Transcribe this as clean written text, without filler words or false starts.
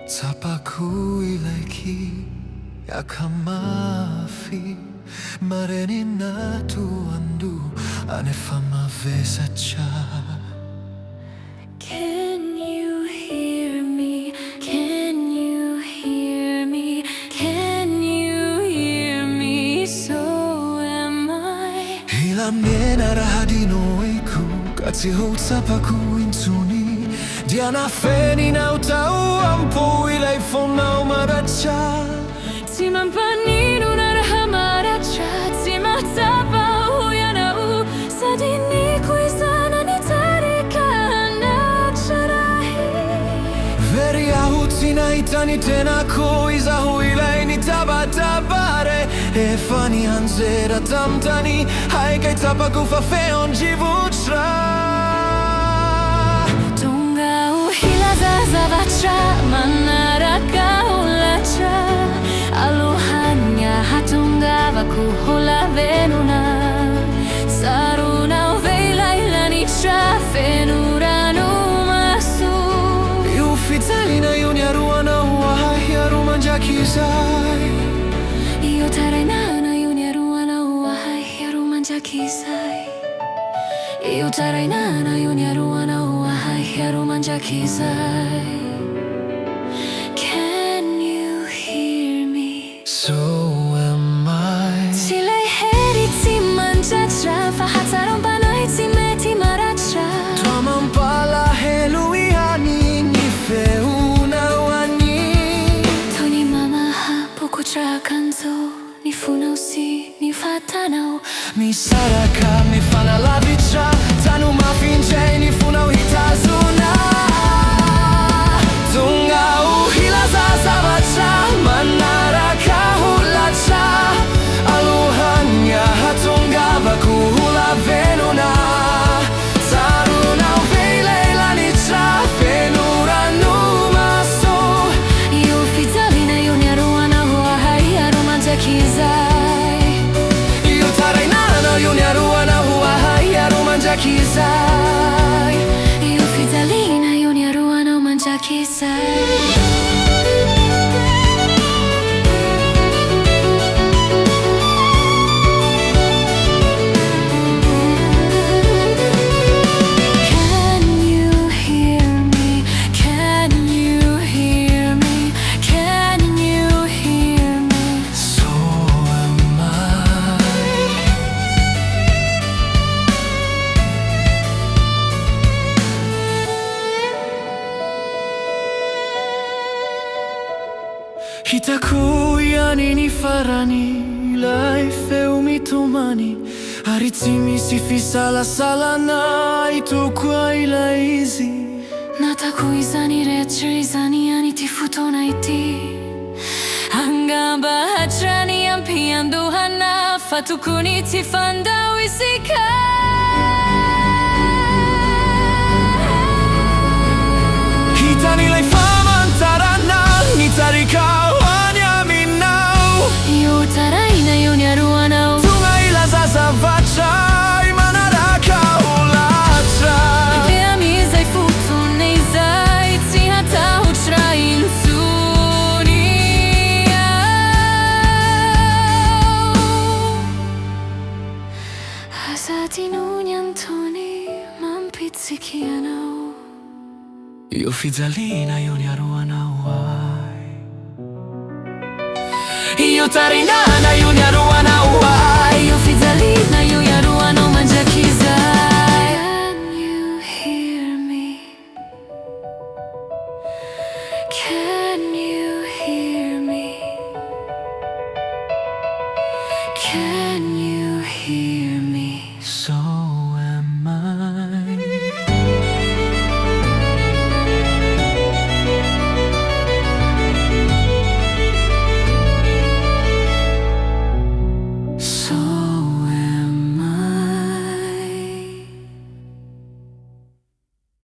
Tapakuileki yakamafi mareni natu andu anefama vesacha. Can you hear me? Can you hear me? Can you hear me? So am I. Hila mena rahadinoiku kati hotsapaku intuni Diana feni na utau ampo ilai fona umaracha Timan paninu na rahamaracha Tima tapa huyana u Sadini kuizana nitarika na charahi Veri ahutina itani tena koiza huilai nitabatabare Efani hanzera tamtani Haikai tapakufa feon jivutra Zavatra manaraka ulacha Aluhanya hatungava kuhula venuna Saruna uveila ilanicha fenuranu masu Iufitalina yunyaruana uahahiaru manjakizai Iutarainana yunyaruana uahahiaru manjakizai Iutarainana yunyaruana uahahiaru manjakizai Can you hear me? So am I Silai heriti manjacha Fahataron panaiti meti maracha Twamampala heluiani nifeuna wani Toni mama hapukutra kanzo Nifuna usi nifatanao Misaraka mifana lavicha Tanu mafinche nifuna uhitazuna Tunga uhila za zavacha Manaraka hulacha Aluhanya hatungava kuhula venuna Taruna uveile ilanicha Venura numaso Iufitalina yunyaruana huahahiaru manjakizai Iutarainana yunyaruana huahahiaru manjakizai Iufitalina yunyaruana manjakizai Hitakuya nini farani Laife umitumani Aritimi sifisala salana Itukwa ila izi Natakuizani retrizani anitifutona iti Angamba hajrani ampianduhana Fatukuni tifanda wisika Hitani laifaman tarana Nitarika Iutaraina yunyaruana Tunga ila za vacha Imanaraka ulacha Veamiza ifutune izaiti hata hutra insuni Hazati nunyantoni mampitsikiano Iufidalina yunyaruana uai Iutarinana yunyaruana uai Iufidalina yunyaruana manjakizai Can you hear me? Can